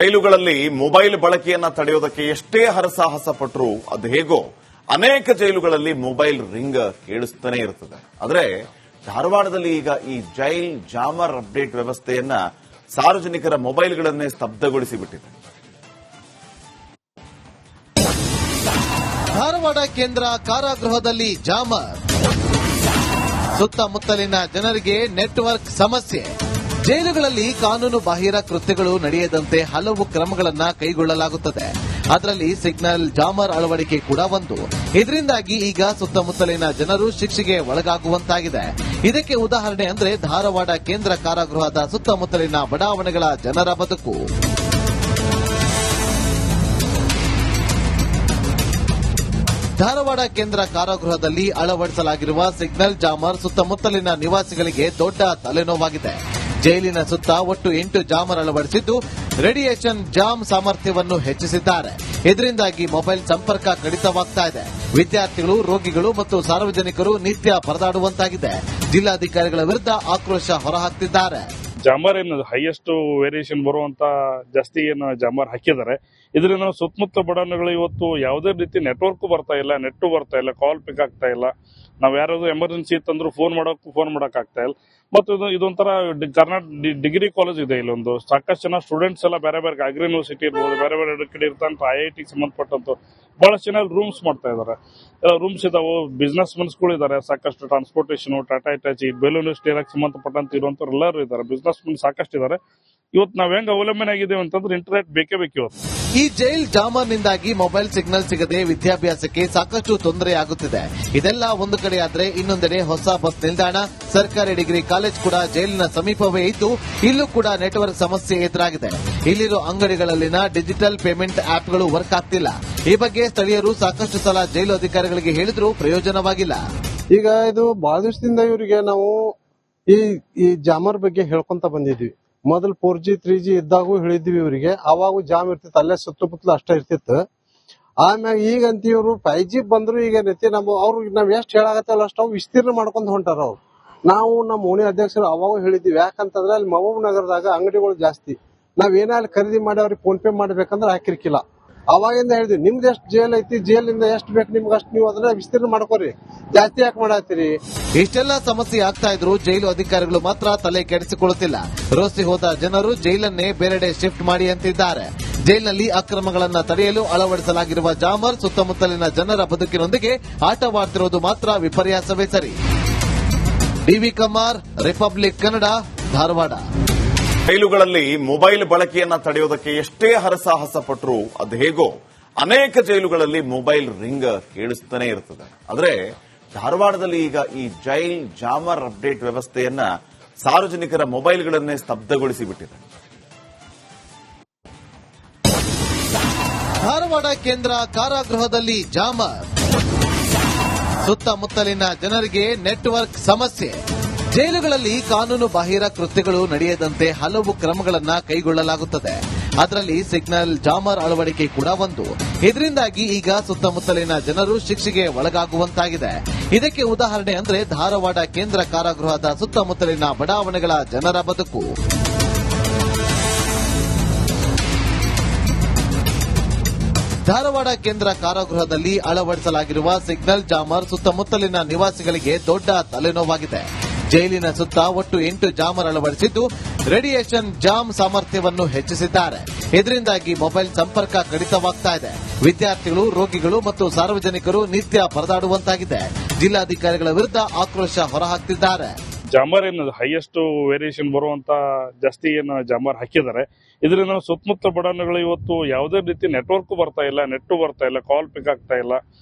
ಜೈಲುಗಳಲ್ಲಿ mobile ಬಳಕೆಯನ್ನ ತಡೆಯೋದಕ್ಕೆ ಎಷ್ಟೇ ಹರಸಾಹಸ ಪಟ್ಟರೂ ಅದು ಹೇಗೋ ಅನೇಕ ಜೈಲುಗಳಲ್ಲಿ ಮೊಬೈಲ್ ರಿಂಗ್ ಕೇಳಿಸ್ತಾನೆ ಇರುತ್ತದೆ. ಆದರೆ ಧಾರವಾಡದಲ್ಲಿ ಈಗ ಈ ಜೈಲ್ ಜಾಮರ್ ಅಪ್ಡೇಟ್ ವ್ಯವಸ್ಥೆಯನ್ನ ಸಾರ್ವಜನಿಕರ ಮೊಬೈಲ್ಗಳನ್ನೇ ಸ್ತಬ್ಧಗೊಳಿಸಿಬಿಟ್ಟಿದೆ. ಧಾರವಾಡ ಕೇಂದ್ರ ಕಾರಾಗೃಹದಲ್ಲಿ ಜಾಮರ್, ಸುತ್ತಮುತ್ತಲಿನ ಜನರಿಗೆ ನೆಟ್ವರ್ಕ್ ಸಮಸ್ಯೆ. ಜೈಲುಗಳಲ್ಲಿ ಕಾನೂನು ಬಾಹಿರ ಕೃತ್ಯಗಳು ನಡೆಯದಂತೆ ಹಲವು ಕ್ರಮಗಳನ್ನ ಕೈಗೊಳ್ಳಲಾಗುತ್ತದೆ. ಅದರಲ್ಲಿ ಸಿಗ್ನಲ್ ಜಾಮರ್ ಅಳವಡಿಕೆ ಕೂಡ ಒಂದು. ಇದರಿಂದಾಗಿ ಈಗ ಸುತ್ತಮುತ್ತಲಿನ ಜನರು ಶಿಕ್ಷೆಗೆ ಒಳಗಾಗುವಂತಾಗಿದೆ. ಇದಕ್ಕೆ ಉದಾಹರಣೆ ಅಂದ್ರೆ ಧಾರವಾಡ ಕೇಂದ್ರ ಕಾರಾಗೃಹದ ಸುತ್ತಮುತ್ತಲಿನ ಬಡಾವಣೆಗಳ ಜನರ ಬದುಕು. ಧಾರವಾಡ ಕೇಂದ್ರ ಕಾರಾಗೃಹದಲ್ಲಿ ಅಳವಡಿಸಲಾಗಿರುವ ಸಿಗ್ನಲ್ ಜಾಮರ್ ಸುತ್ತಮುತ್ತಲಿನ ನಿವಾಸಿಗಳಿಗೆ ದೊಡ್ಡ ತಲೆನೋವಾಗಿದೆ. ಜೈಲಿನ ಸುತ್ತ ಒಟ್ಟು 8 ಜಾಮರ್ ಅಳವಡಿಸಿದ್ದು ರೇಡಿಯೇಷನ್ ಜಾಮ್ ಸಾಮರ್ಥ್ಯವನ್ನು ಹೆಚ್ಚಿಸಿದ್ದಾರೆ. ಇದರಿಂದಾಗಿ ಮೊಬೈಲ್ ಸಂಪರ್ಕ ಕಡಿತವಾಗ್ತಾ ಇದೆ. ವಿದ್ಯಾರ್ಥಿಗಳು, ರೋಗಿಗಳು ಮತ್ತು ಸಾರ್ವಜನಿಕರು ನಿತ್ಯ ಪರದಾಡುವಂತಾಗಿದೆ. ಜಿಲ್ಲಾಧಿಕಾರಿಗಳ ವಿರುದ್ಧ ಆಕ್ರೋಶ ಹೊರಹಾಕ್ತಿದ್ದಾರೆ. ಜಾಮರ್ ಏನು ಹೈಯೆಸ್ಟ್ ವೇರಿಯೇಷನ್ ಬರುವಂತ ಜಾಸ್ತಿ ಏನು ಜಾಮರ್ ಹಾಕಿದ್ದಾರೆ. ಇದರಿಂದ ಸುತ್ತಮುತ್ತ ಬಡಾವಣೆಗಳು ಇವತ್ತು ಯಾವುದೇ ರೀತಿ ನೆಟ್ವರ್ಕ್ ಬರ್ತಾ ಇಲ್ಲ, ನೆಟ್ಟು ಬರ್ತಾ ಇಲ್ಲ, ಕಾಲ್ ಪಿಕ್ ಆಗ್ತಾ ಇಲ್ಲ. ನಾವ್ ಯಾರಾದ್ರೂ ಎಮರ್ಜೆನ್ಸಿ ಇತ್ತಂದ್ರೂ ಫೋನ್ ಮಾಡಕ್ ಆಗ್ತಾ ಇಲ್ಲ. ಮತ್ತು ಇದೊಂಥರ ಕರ್ನಾಟಕ ಡಿಗ್ರಿ ಕಾಲೇಜ್ ಇದೆ. ಇಲ್ಲೊಂದು ಸಾಕಷ್ಟು ಜನ ಸ್ಟೂಡೆಂಟ್ಸ್ ಎಲ್ಲ ಬೇರೆ ಬೇರೆ ಅಗ್ರಿ ಯೂನಿವರ್ಸಿಟಿ ಇರ್ಬೋದು, ಬೇರೆ ಬೇರೆ ಕಡೆ ಇರ್ತಂತ IIT ಸಂಬಂಧಪಟ್ಟಂತ ಬಹಳಷ್ಟು ಜನ ರೂಮ್ಸ್ ಮಾಡ್ತಾ ಇದಾರೆ. ರೂಮ್ಸ್ ಇದಾವೆ, ಬಿಸ್ನೆಸ್ ಮನ್ಸ್ಗಳು ಇದಾರೆ, ಸಾಕಷ್ಟು transportation, Tata Hitachi, bell university ಸಂಬಂಧಪಟ್ಟಂತ ಇರುವಂತವ್ರು ಎಲ್ಲರೂ ಇದಾರೆ, ಬಿಸ್ನೆಸ್ ಮನ್ ಸಾಕಷ್ಟು ಇದಾರೆ. ಇವತ್ತು ನಾವ್ ಹೆಂಗ್ ಅವಲಂಬನೆ ಆಗಿದ್ದೇವೆ ಅಂತಂದ್ರೆ ಇಂಟರ್ನೆಟ್ ಬೇಕೇ ಬೇಕು ಇವತ್ತು. ಈ ಜೈಲ್ ಜಾಮರ್ನಿಂದಾಗಿ ಮೊಬೈಲ್ ಸಿಗ್ನಲ್ ಸಿಗದೆ ವಿದ್ಯಾಭ್ಯಾಸಕ್ಕೆ ಸಾಕಷ್ಟು ತೊಂದರೆಯಾಗುತ್ತಿದೆ. ಇದೆಲ್ಲ ಒಂದು ಕಡೆ ಆದ್ರೆ ಇನ್ನೊಂದೆಡೆ ಹೊಸ ಬಸ್ ನಿಲ್ದಾಣ, ಸರ್ಕಾರಿ ಡಿಗ್ರಿ ಕಾಲೇಜ್ ಕೂಡ ಜೈಲಿನ ಸಮೀಪವೇ ಇದ್ದು ಇಲ್ಲೂ ಕೂಡ ನೆಟ್ವರ್ಕ್ ಸಮಸ್ಯೆ ಎದುರಾಗಿದೆ. ಇಲ್ಲಿರೋ ಅಂಗಡಿಗಳಲ್ಲಿನ ಡಿಜಿಟಲ್ ಪೇಮೆಂಟ್ ಆಪ್ಗಳು ವರ್ಕ್ ಆಗ್ತಿಲ್ಲ. ಈ ಬಗ್ಗೆ ಸ್ಥಳೀಯರು ಸಾಕಷ್ಟು ಸಲ ಜೈಲು ಅಧಿಕಾರಿಗಳಿಗೆ ಹೇಳಿದ್ರೂ ಪ್ರಯೋಜನವಾಗಿಲ್ಲ. ಈಗ ಇದು ಬಹಳ ದಿವಸದಿಂದ ಇವರಿಗೆ ನಾವು ಈ ಜಾಮರ್ ಬಗ್ಗೆ ಹೇಳ್ಕೊಂತ ಬಂದಿದ್ವಿ. ಮೊದಲು 4G 3G ಇದ್ದಾಗೂ ಹೇಳಿದ್ವಿ ಇವರಿಗೆ. ಅವಾಗ ಜಾಮ್ ಇರ್ತಿತ್ತು, ಅಲ್ಲೇ ಸುತ್ತಮುತ್ತಲು ಅಷ್ಟೇ ಇರ್ತಿತ್ತು. ಆಮ್ಯಾಗ ಈಗಂತ ಇವರು 5G ಬಂದ್ರು ಈಗ ಏನೈತಿ ಅವ್ರಿಗೆ ನಾವ್ ಎಷ್ಟು ಹೇಳಾಗತ್ತಲ್ಲ ಅಷ್ಟು ಅವು ವಿಸ್ತೀರ್ಣ ಮಾಡ್ಕೊಂಡ್ ಹೊಂಟಾರ ಅವ್ರು. ನಾವು ನಮ್ಮ ಓಣಿ ಅಧ್ಯಕ್ಷರು ಅವಾಗ ಹೇಳಿದ್ವಿ, ಯಾಕಂತಂದ್ರೆ ಅಲ್ಲಿ ಮಹಬೂಬ್ ನಗರದಾಗ ಅಂಗಡಿಗಳು ಜಾಸ್ತಿ. ನಾವ್ ಏನೇ ಅಲ್ಲಿ ಖರೀದಿ ಮಾಡಿ ಅವ್ರಿಗೆ ಫೋನ್ ಪೇ ಮಾಡ್ಬೇಕಂದ್ರೆ ಹಾಕಿರ್ಕಿಲ್ಲ. ಅವಾಗಿಂದ ಹೇಳಿದ್ವಿ, ನಿಮ್ದು ಎಷ್ಟು ಜೈಲ್ ಐತಿ, ಜೈಲಿಂದ ಎಷ್ಟು ಬೇಕು ನಿಮ್ಗೆ ಅಷ್ಟು ನೀವು ಅದನ್ನ ವಿಸ್ತೀರ್ಣ ಮಾಡ್ಕೋರಿ, ಜಾಸ್ತಿ ಯಾಕೆ ಮಾಡತ್ತೀರಿ. ಇಷ್ಟೆಲ್ಲ ಸಮಸ್ಯೆ ಆಗ್ತಾ ಇದ್ರು ಜೈಲು ಅಧಿಕಾರಿಗಳು ಮಾತ್ರ ತಲೆ ಕೆಡಿಸಿಕೊಳ್ಳುತ್ತಿಲ್ಲ. ರೋಸಿ ಹೋದ ಜನರು ಜೈಲನ್ನೇ ಬೇರೆಡೆ ಶಿಫ್ಟ್ ಮಾಡಿ ಅಂತಿದ್ದಾರೆ. ಜೈಲಿನಲ್ಲಿ ಅಕ್ರಮಗಳನ್ನ ತಡೆಯಲು ಅಳವಡಿಸಲಾಗಿರುವ ಜಾಮರ್ ಸುತ್ತಮುತ್ತಲಿನ ಜನರ ಬದುಕಿನೊಂದಿಗೆ ಆಟವಾಡ್ತಿರೋದು ಮಾತ್ರ ವಿಪರ್ಯಾಸವೇ ಸರಿ. DV Kumar, Republic Kannada, Dharwad. ಜೈಲುಗಳಲ್ಲಿ ಮೊಬೈಲ್ ಬಳಕೆಯನ್ನ ತಡೆಯೋದಕ್ಕೆ ಎಷ್ಟೇ ಹರಸಾಹಸ ಪಟ್ಟರೂ ಅದು ಹೇಗೋ ಅನೇಕ ಜೈಲುಗಳಲ್ಲಿ ಮೊಬೈಲ್ ರಿಂಗ್ ಕೇಳಿಸ್ತಾನೆ ಇರುತ್ತದೆ. ಆದರೆ ಧಾರವಾಡದಲ್ಲಿ ಈಗ ಈ ಜೈಲ್ ಜಾಮರ್ ಅಪ್ಡೇಟ್ ವ್ಯವಸ್ಥೆಯನ್ನ ಸಾರ್ವಜನಿಕರ ಮೊಬೈಲ್ಗಳನ್ನೇ ಸ್ತಬ್ಧಗೊಳಿಸಿಬಿಟ್ಟಿದೆ. ಧಾರವಾಡ ಕೇಂದ್ರ ಕಾರಾಗೃಹದಲ್ಲಿ ಜಾಮರ್, ಸುತ್ತಮುತ್ತಲಿನ ಜನರಿಗೆ ನೆಟ್ವರ್ಕ್ ಸಮಸ್ಯೆ. ಜೈಲುಗಳಲ್ಲಿ ಕಾನೂನು ಬಾಹಿರ ಕೃತ್ಯಗಳು ನಡೆಯದಂತೆ ಹಲವು ಕ್ರಮಗಳನ್ನ ಕೈಗೊಳ್ಳಲಾಗುತ್ತದೆ. ಅದರಲ್ಲಿ ಸಿಗ್ನಲ್ ಜಾಮರ್ ಅಳವಡಿಕೆ ಕೂಡ ಒಂದು. ಇದರಿಂದಾಗಿ ಈಗ ಸುತ್ತಮುತ್ತಲಿನ ಜನರು ಶಿಕ್ಷೆಗೆ ಒಳಗಾಗುವಂತಾಗಿದೆ. ಇದಕ್ಕೆ ಉದಾಹರಣೆ ಅಂದ್ರೆ ಧಾರವಾಡ ಕೇಂದ್ರ ಕಾರಾಗೃಹದ ಸುತ್ತಮುತ್ತಲಿನ ಬಡಾವಣೆಗಳ ಜನರ ಬದುಕು. ಧಾರವಾಡ ಕೇಂದ್ರ ಕಾರಾಗೃಹದಲ್ಲಿ ಅಳವಡಿಸಲಾಗಿರುವ ಸಿಗ್ನಲ್ ಜಾಮರ್ ಸುತ್ತಮುತ್ತಲಿನ ನಿವಾಸಿಗಳಿಗೆ ದೊಡ್ಡ ತಲೆನೋವಾಗಿದೆ. ಜೈಲಿನ ಸುತ್ತ ಒಟ್ಟು 8 ಜಾಮರ್ ಅಳವಡಿಸಿದ್ದು ರೇಡಿಯೇಷನ್ ಜಾಮ್ ಸಾಮರ್ಥ್ಯವನ್ನು ಹೆಚ್ಚಿಸಿದ್ದಾರೆ. ಇದರಿಂದಾಗಿ ಮೊಬೈಲ್ ಸಂಪರ್ಕ ಕಡಿತವಾಗ್ತಾ ಇದೆ. ವಿದ್ಯಾರ್ಥಿಗಳು, ರೋಗಿಗಳು ಮತ್ತು ಸಾರ್ವಜನಿಕರು ನಿತ್ಯ ಪರದಾಡುವಂತಾಗಿದೆ. ಜಿಲ್ಲಾಧಿಕಾರಿಗಳ ವಿರುದ್ಧ ಆಕ್ರೋಶ ಹೊರಹಾಕ್ತಿದ್ದಾರೆ. ಜಾಮರ್ ಏನು ಹೈಯೆಸ್ಟ್ ವೇರಿಯೇಷನ್ ಬರುವಂತ ಜಾಸ್ತಿ ಏನು ಜಾಮರ್ ಹಾಕಿದ್ದಾರೆ. ಇದರಿಂದ ಸುತ್ತಮುತ್ತ ಬಡಾವಣೆಗಳು ಇವತ್ತು ಯಾವುದೇ ರೀತಿ ನೆಟ್ವರ್ಕ್ ಬರ್ತಾ ಇಲ್ಲ, ನೆಟ್ಟು ಬರ್ತಾ ಇಲ್ಲ, ಕಾಲ್ ಪಿಕ್ ಆಗ್ತಾ ಇಲ್ಲ.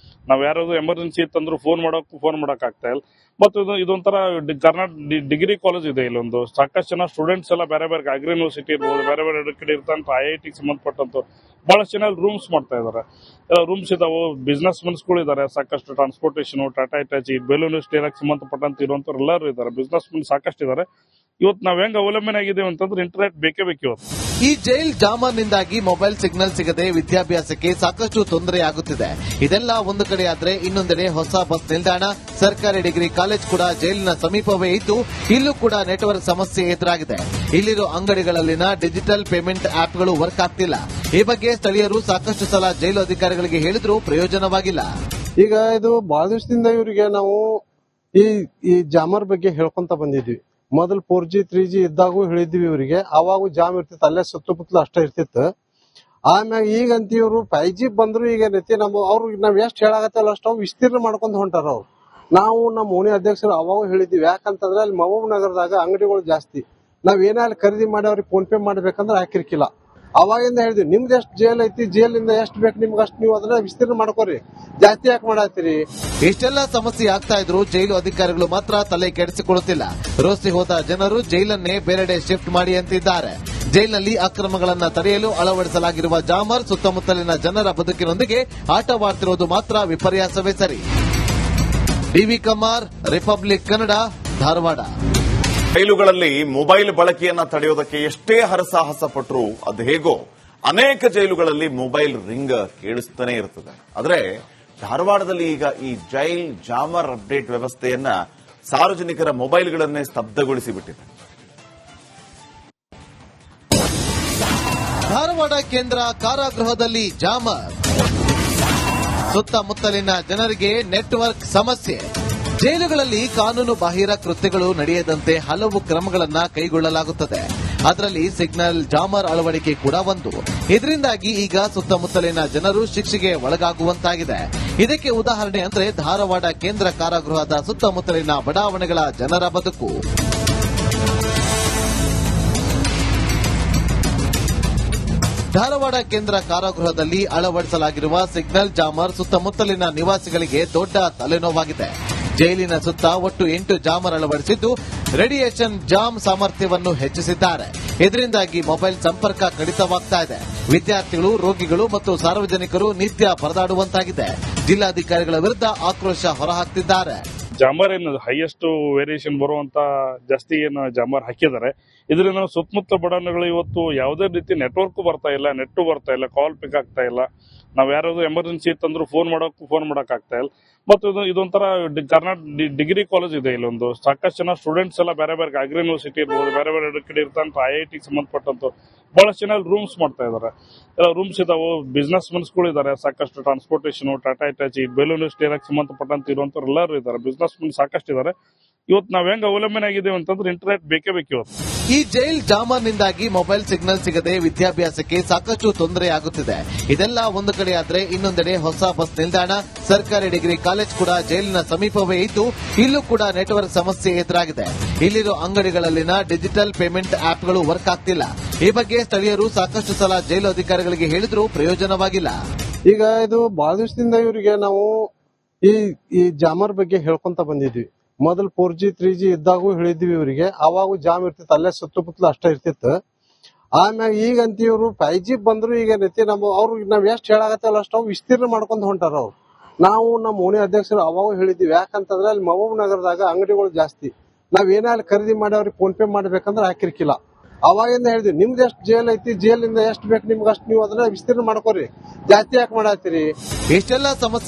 ನಾವ್ ಯಾರಾದ್ರೂ ಎಮರ್ಜೆನ್ಸಿ ಇತ್ತಂದ್ರೂ ಫೋನ್ ಮಾಡಕ್ ಆಗ್ತಾ ಇಲ್ಲ. ಮತ್ತು ಇದೊಂಥರ ಕರ್ನಾಟಕ ಡಿಗ್ರಿ ಕಾಲೇಜ್ ಇದೆ. ಇಲ್ಲೊಂದು ಸಾಕಷ್ಟು ಜನ ಸ್ಟೂಡೆಂಟ್ಸ್ ಎಲ್ಲ ಬೇರೆ ಬೇರೆ ಅಗ್ರಿ ಯೂನಿವರ್ಸಿಟಿ ಇರ್ಬೋದು, ಬೇರೆ ಬೇರೆ ಕಡೆ ಇರ್ತಂತ IIT ಸಂಬಂಧಪಟ್ಟಂತ ಬಹಳಷ್ಟು ಜನ ರೂಮ್ಸ್ ಮಾಡ್ತಾ ಇದಾರೆ. ರೂಮ್ಸ್ ಇದಾವೆ, ಬಿಸ್ನೆಸ್ ಮನ್ಸ್ಗಳು ಇದಾರೆ, ಸಾಕಷ್ಟು transportation, Tata Hitachi, bell university ಸಂಬಂಧಪಟ್ಟಂತ ಇರುವಂತವ್ರು ಎಲ್ಲರೂ ಇದಾರೆ, ಬಿಸ್ನೆಸ್ ಮನ್ ಸಾಕಷ್ಟು ಇದಾರೆ. ಇವತ್ತು ನಾವ್ ಹೆಂಗ್ ಅವಲಂಬನೆ ಆಗಿದ್ದೇವೆ ಅಂತಂದ್ರೆ ಇಂಟರ್ನೆಟ್ ಬೇಕೇ ಬೇಕು ಇವತ್ತು. ಈ ಜೈಲ್ ಜಾಮರ್ನಿಂದಾಗಿ ಮೊಬೈಲ್ ಸಿಗ್ನಲ್ ಸಿಗದೆ ವಿದ್ಯಾಭ್ಯಾಸಕ್ಕೆ ಸಾಕಷ್ಟು ತೊಂದರೆಯಾಗುತ್ತಿದೆ. ಇದೆಲ್ಲ ಒಂದು ಕಡೆಯಾದ್ರೆ ಇನ್ನೊಂದೆಡೆ ಹೊಸ ಬಸ್ ನಿಲ್ದಾಣ, ಸರ್ಕಾರಿ ಡಿಗ್ರಿ ಕಾಲೇಜ್ ಕೂಡ ಜೈಲಿನ ಸಮೀಪವೇ ಇದ್ದು ಇಲ್ಲೂ ಕೂಡ ನೆಟ್ವರ್ಕ್ ಸಮಸ್ಯೆ ಎದುರಾಗಿದೆ. ಇಲ್ಲಿರೋ ಅಂಗಡಿಗಳಲ್ಲಿನ ಡಿಜಿಟಲ್ ಪೇಮೆಂಟ್ ಆಪ್ಗಳು ವರ್ಕ್ ಆಗ್ತಿಲ್ಲ. ಈ ಬಗ್ಗೆ ಸ್ಥಳೀಯರು ಸಾಕಷ್ಟು ಸಲ ಜೈಲು ಅಧಿಕಾರಿಗಳಿಗೆ ಹೇಳಿದ್ರೂ ಪ್ರಯೋಜನವಾಗಿಲ್ಲ. ಈಗ ಇದು ಬಹಳ ದಿವಸದಿಂದ ಇವರಿಗೆ ನಾವು ಈ ಜಾಮರ್ ಬಗ್ಗೆ ಹೇಳ್ಕೊಂತ ಬಂದಿದ್ವಿ. ಮೊದಲು 4G 3G ಇದ್ದಾಗೂ ಹೇಳಿದ್ವಿ ಇವರಿಗೆ. ಅವಾಗ ಜಾಮ್ ಇರ್ತಿತ್ತು, ಅಲ್ಲೇ ಸುತ್ತಮುತ್ತಲು ಅಷ್ಟೇ ಇರ್ತಿತ್ತು. ಆಮ್ಯಾಗ ಈಗಂತ ಇವರು 5G ಬಂದ್ರು ಈಗ ಏನೈತಿ ಅವ್ರಿಗೆ ನಾವ್ ಎಷ್ಟ್ ಹೇಳಾಗತ್ತಲ್ಲ ಅಷ್ಟು ವಿಸ್ತೀರ್ಣ ಮಾಡ್ಕೊಂಡ್ ಹೊಂಟಾರ ಅವ್ರು. ನಾವು ನಮ್ಮ ಓಣಿ ಅಧ್ಯಕ್ಷರು ಅವಾಗ ಹೇಳಿದ್ವಿ, ಯಾಕಂತಂದ್ರೆ ಅಲ್ಲಿ ಮಹಬೂಬ್ ನಗರದಾಗ ಅಂಗಡಿಗಳು ಜಾಸ್ತಿ. ನಾವ್ ಏನಾದ್ರು ಖರೀದಿ ಮಾಡಿ ಅವ್ರಿಗೆ ಫೋನ್ ಪೇ ಮಾಡ್ಬೇಕಂದ್ರೆ ಹಾಕಿರ್ಕಿಲ್ಲ. ಅವಾಗಿಂದ ಹೇಳಿದ್ವಿ, ನಿಮ್ದು ಎಷ್ಟು ಜೈಲ್ ಐತಿ, ಜೈಲಿಂದ ಎಷ್ಟು ಬೇಕು ನಿಮ್ಗೆ ಅಷ್ಟು ನೀವು ಅದನ್ನ ವಿಸ್ತೀರ್ಣ ಮಾಡ್ಕೋರಿ, ಜಾಸ್ತಿ ಯಾಕೆ ಮಾಡತ್ತೀರಿ. ಇಷ್ಟೆಲ್ಲ ಸಮಸ್ಯೆ ಆಗ್ತಾ ಇದ್ರು ಜೈಲು ಅಧಿಕಾರಿಗಳು ಮಾತ್ರ ತಲೆ ಕೆಡಿಸಿಕೊಳ್ಳುತ್ತಿಲ್ಲ. ರೋಸಿ ಹೋದ ಜನರು ಜೈಲನ್ನೇ ಬೇರೆಡೆ ಶಿಫ್ಟ್ ಮಾಡಿ ಅಂತಿದ್ದಾರೆ. ಜೈಲಿನಲ್ಲಿ ಅಕ್ರಮಗಳನ್ನ ತಡೆಯಲು ಅಳವಡಿಸಲಾಗಿರುವ ಜಾಮರ್ ಸುತ್ತಮುತ್ತಲಿನ ಜನರ ಬದುಕಿನೊಂದಿಗೆ ಆಟವಾಡ್ತಿರೋದು ಮಾತ್ರ ವಿಪರ್ಯಾಸವೇ ಸರಿ. DV Kumar, Republic Kannada, Dharwad. ಜೈಲುಗಳಲ್ಲಿ ಮೊಬೈಲ್ ಬಳಕೆಯನ್ನ ತಡೆಯೋದಕ್ಕೆ ಎಷ್ಟೇ ಹರಸಾಹಸ ಪಟ್ಟರೂ ಅದು ಹೇಗೋ ಅನೇಕ ಜೈಲುಗಳಲ್ಲಿ ಮೊಬೈಲ್ ರಿಂಗ್ ಕೇಳಿಸ್ತಾನೆ ಇರ್ತದೆ. ಆದ್ರೆ ಧಾರವಾಡದಲ್ಲಿ ಈಗ ಈ ಜೈಲ್ ಜಾಮರ್ ಅಪ್ಡೇಟ್ ವ್ಯವಸ್ಥೆಯನ್ನ ಸಾರ್ವಜನಿಕರ ಮೊಬೈಲ್ಗಳನ್ನೇ ಸ್ತಬ್ಧಗೊಳಿಸಿಬಿಟ್ಟಿದೆ. ಧಾರವಾಡ ಕೇಂದ್ರ ಕಾರಾಗೃಹದಲ್ಲಿ ಜಾಮರ್, ಸುತ್ತಮುತ್ತಲಿನ ಜನರಿಗೆ ನೆಟ್ವರ್ಕ್ ಸಮಸ್ಯೆ. ಜೈಲುಗಳಲ್ಲಿ ಕಾನೂನು ಬಾಹಿರ ಕೃತ್ಯಗಳು ನಡೆಯದಂತೆ ಹಲವು ಕ್ರಮಗಳನ್ನು ಕೈಗೊಳ್ಳಲಾಗುತ್ತದೆ. ಅದರಲ್ಲಿ ಸಿಗ್ನಲ್ ಜಾಮರ್ ಅಳವಡಿಕೆ ಕೂಡ ಒಂದು. ಇದರಿಂದಾಗಿ ಈಗ ಸುತ್ತಮುತ್ತಲಿನ ಜನರು ಶಿಕ್ಷೆಗೆ ಒಳಗಾಗುವಂತಾಗಿದೆ. ಇದಕ್ಕೆ ಉದಾಹರಣೆ ಅಂದ್ರೆ ಧಾರವಾಡ ಕೇಂದ್ರ ಕಾರಾಗೃಹದ ಸುತ್ತಮುತ್ತಲಿನ ಬಡಾವಣೆಗಳ ಜನರ ಬದುಕು. ಧಾರವಾಡ ಕೇಂದ್ರ ಕಾರಾಗೃಹದಲ್ಲಿ ಅಳವಡಿಸಲಾಗಿರುವ ಸಿಗ್ನಲ್ ಜಾಮರ್ ಸುತ್ತಮುತ್ತಲಿನ ನಿವಾಸಿಗಳಿಗೆ ದೊಡ್ಡ ತಲೆನೋವಾಗಿದೆ. ಜೈಲಿನ ಸುತ್ತ ಒಟ್ಟು 8 ಜಾಮರ್ ಅಳವಡಿಸಿದ್ದು ರೇಡಿಯೇಷನ್ ಜಾಮ್ ಸಾಮರ್ಥ್ಯವನ್ನು ಹೆಚ್ಚಿಸಿದ್ದಾರೆ. ಇದರಿಂದಾಗಿ ಮೊಬೈಲ್ ಸಂಪರ್ಕ ಕಡಿತವಾಗ್ತಾ ಇದೆ. ವಿದ್ಯಾರ್ಥಿಗಳು, ರೋಗಿಗಳು ಮತ್ತು ಸಾರ್ವಜನಿಕರು ನಿತ್ಯ ಪರದಾಡುವಂತಾಗಿದೆ. ಜಿಲ್ಲಾಧಿಕಾರಿಗಳ ವಿರುದ್ಧ ಆಕ್ರೋಶ ಹೊರಹಾಕ್ತಿದ್ದಾರೆ. ಜಾಮರ್ ಏನು ಹೈಯೆಸ್ಟ್ ವೇರಿಯೇಷನ್ ಬರುವಂತ ಜಾಸ್ತಿ ಏನು ಜಾಮರ್ ಹಾಕಿದ್ದಾರೆ. ಇದರಿಂದ ಸುತ್ತಮುತ್ತ ಬಡಾವಣೆಗಳು ಇವತ್ತು ಯಾವುದೇ ರೀತಿ ನೆಟ್ವರ್ಕ್ ಬರ್ತಾ ಇಲ್ಲ, ನೆಟ್ ಬರ್ತಾ ಇಲ್ಲ, ಕಾಲ್ ಪಿಕ್ ಆಗ್ತಾ ಇಲ್ಲ. ನಾವ್ ಯಾರಾದ್ರೂ ಎಮರ್ಜೆನ್ಸಿ ಇತ್ತಂದ್ರೂ ಫೋನ್ ಮಾಡಕ್ ಆಗ್ತಾ ಇಲ್ಲ. ಮತ್ತು ಇದೊಂಥರ ಕರ್ನಾಟಕ ಡಿಗ್ರಿ ಕಾಲೇಜ್ ಇದೆ. ಇಲ್ಲೊಂದು ಸಾಕಷ್ಟು ಜನ ಸ್ಟೂಡೆಂಟ್ಸ್ ಎಲ್ಲ ಬೇರೆ ಬೇರೆ ಅಗ್ರಿ ಯೂನಿವರ್ಸಿಟಿ ಇರ್ಬೋದು, ಬೇರೆ ಬೇರೆ ಕಡೆ ಇರ್ತಂತ IIT ಸಂಬಂಧಪಟ್ಟಂತ ಬಹಳಷ್ಟು ಜನ ರೂಮ್ಸ್ ಮಾಡ್ತಾ ಇದಾರೆ. ರೂಮ್ಸ್ ಇದಾವೆ, ಬಿಸ್ನೆಸ್ ಮನ್ಸ್ಗಳು ಇದಾರೆ, ಸಾಕಷ್ಟು ಟ್ರಾನ್ಸ್ಪೋರ್ಟೇಷನ್, ಟಾಟಾ ಇಟಾಚಿ, ಬೆಲೂನ್ ಇಂಡಸ್ಟ್ರಿಯಾಗಿ ಸಂಬಂಧಪಟ್ಟಂತ ಇರುವಂತವ್ರು ಎಲ್ಲರೂ ಇದಾರೆ, ಬಿಸ್ನೆಸ್ ಮನ್ ಸಾಕಷ್ಟು ಇದಾರೆ. ಇವತ್ತು ನಾವ್ ಹೆಂಗ್ ಅವಲಂಬನೆ ಆಗಿದ್ದೇವೆ ಅಂತಂದ್ರೆ ಇಂಟರ್ನೆಟ್ ಬೇಕೇ ಬೇಕು ಇವತ್ತು. ಈ ಜೈಲ್ ಜಾಮರ್ನಿಂದಾಗಿ ಮೊಬೈಲ್ ಸಿಗ್ನಲ್ ಸಿಗದೆ ವಿದ್ಯಾಭ್ಯಾಸಕ್ಕೆ ಸಾಕಷ್ಟು ತೊಂದರೆಯಾಗುತ್ತಿದೆ. ಇದೆಲ್ಲ ಒಂದು ಕಡೆಯಾದ್ರೆ ಇನ್ನೊಂದೆಡೆ ಹೊಸ ಬಸ್ ನಿಲ್ದಾಣ, ಸರ್ಕಾರಿ ಡಿಗ್ರಿ ಕಾಲೇಜ್ ಕೂಡ ಜೈಲಿನ ಸಮೀಪವೇ ಇದ್ದು ಇಲ್ಲೂ ಕೂಡ ನೆಟ್ವರ್ಕ್ ಸಮಸ್ಯೆ ಎದುರಾಗಿದೆ. ಇಲ್ಲಿರೋ ಅಂಗಡಿಗಳಲ್ಲಿನ ಡಿಜಿಟಲ್ ಪೇಮೆಂಟ್ ಆಪ್ಗಳು ವರ್ಕ್ ಆಗ್ತಿಲ್ಲ. ಈ ಬಗ್ಗೆ ಸ್ಥಳೀಯರು ಸಾಕಷ್ಟು ಸಲ ಜೈಲು ಅಧಿಕಾರಿಗಳಿಗೆ ಹೇಳಿದ್ರೂ ಪ್ರಯೋಜನವಾಗಿಲ್ಲ. ಈಗ ಇದು ಬಹಳ ದಿವಸದಿಂದ ಇವರಿಗೆ ನಾವು ಈ ಜಾಮರ್ ಬಗ್ಗೆ ಹೇಳ್ಕೊಂತ ಬಂದಿದ್ವಿ. ಮೊದಲು 4G 3G ಇದ್ದಾಗೂ ಹೇಳಿದ್ವಿ ಇವರಿಗೆ. ಅವಾಗ ಜಾಮ್ ಇರ್ತಿತ್ತು, ಅಲ್ಲೇ ಸುತ್ತಮುತ್ತಲು ಅಷ್ಟೇ ಇರ್ತಿತ್ತು. ಆಮ್ಯಾಗ ಈಗಂತ ಇವರು 5G ಬಂದ್ರು ಈಗ ಏನೈತಿ ಅವ್ರಿಗೆ ನಾವ್ ಎಷ್ಟ್ ಹೇಳಾಗತ್ತಲ್ಲ ಅಷ್ಟು ವಿಸ್ತೀರ್ಣ ಮಾಡ್ಕೊಂಡ್ ಹೊಂಟಾರ ಅವ್ರು. ನಾವು ನಮ್ಮ ಓಣಿ ಅಧ್ಯಕ್ಷರು ಅವಾಗ ಹೇಳಿದ್ವಿ, ಯಾಕಂತಂದ್ರೆ ಅಲ್ಲಿ ಮಹಬೂಬ್ ನಗರದಾಗ ಅಂಗಡಿಗಳು ಜಾಸ್ತಿ. ನಾವ್ ಏನಾದ್ರು ಖರೀದಿ ಮಾಡಿ ಅವ್ರಿಗೆ ಫೋನ್ ಪೇ ಮಾಡ್ಬೇಕಂದ್ರೆ ಹಾಕಿರ್ಕಿಲ್ಲ. ಅವಾಗಿಂದ ಹೇಳಿದ್ವಿ, ನಿಮ್ದು ಎಷ್ಟು ಜೈಲ್ ಐತಿ, ಜೈಲಿಂದ ಎಷ್ಟು ಬೇಕು ನಿಮ್ಗೆ ಅಷ್ಟು ನೀವು ಅದನ್ನ ವಿಸ್ತೀರ್ಣ ಮಾಡ್ಕೋರಿ, ಜಾಸ್ತಿ ಯಾಕೆ ಮಾಡತ್ತೀರಿ. ಇಷ್ಟೆಲ್ಲ ಸಮಸ್ಯೆ